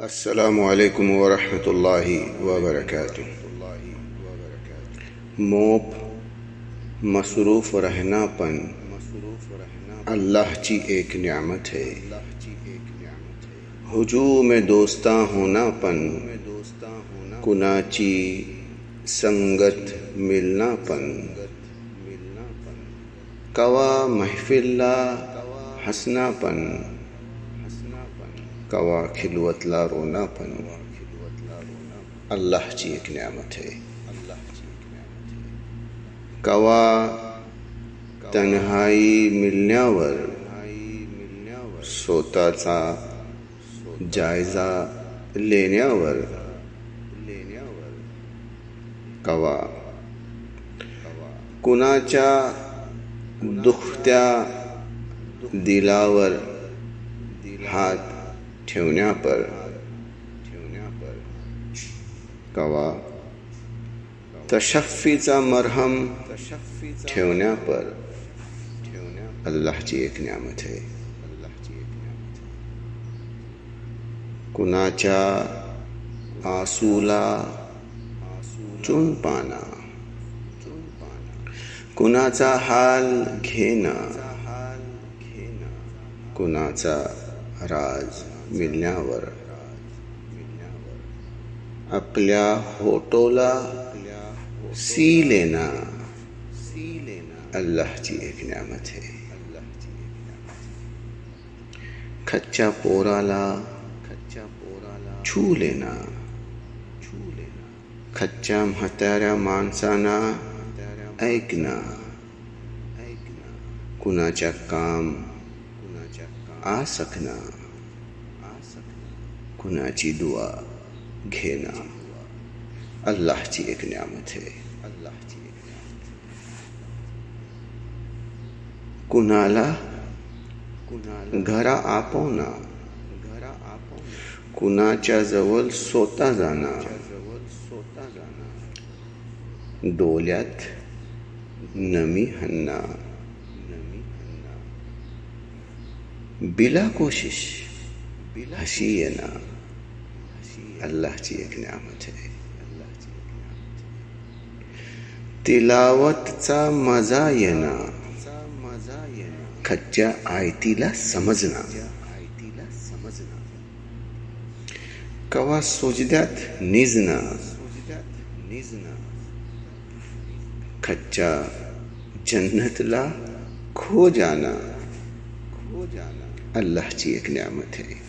अस्सलामु अलैकुम वरहमतुल्लाहि वबरकातुह। मोप मसरूफ़ रहनापन अल्लाह ची एक न्यामत है। हुजूम दोस्ता होनापन कुनाची संगत मिलनापन। कवा महफिल्ला हसनापन कवा खिलवतला रोनापन अल्लाह ची एक न्यामत है। कवा तन्हाई मिलण्यावर स्वतःचा जायजा लेण्यावर कवा कुणाच्या दुखत्या दिलावर हात ठेवण्या पर कवा तशफ्फीचा मरहम ठेवण्या पर अल्लाहची एक न्यामत है। कुणाच्या आसूला चुन पाना कुणाचा हाल घेना कुणाचा राज मिलण्यावर आपल्या होठोला सी लेना अल्लाहची एक न्यामत है। कच्च्या पोराला छू लेना कच्च्या म्हाताऱ्या माणसांना ऐकना कुणाच्या काम आ सकना कुणाची दुआ घेना अल्लाहची एक न्यामत है। कुणाला घरा आपवना कुणाच्या जवळ स्वतः जाना डोल्यात नमी हन्ना बिला कोशिश हसी येना अल्लाहची एक न्यामत है। तिलावतचा मजा येना कच्च्या आयतीला समजना कवा सुजद्यात निजना कच्च्या जन्नतला खो जाना अल्लाहची एक न्यामत है।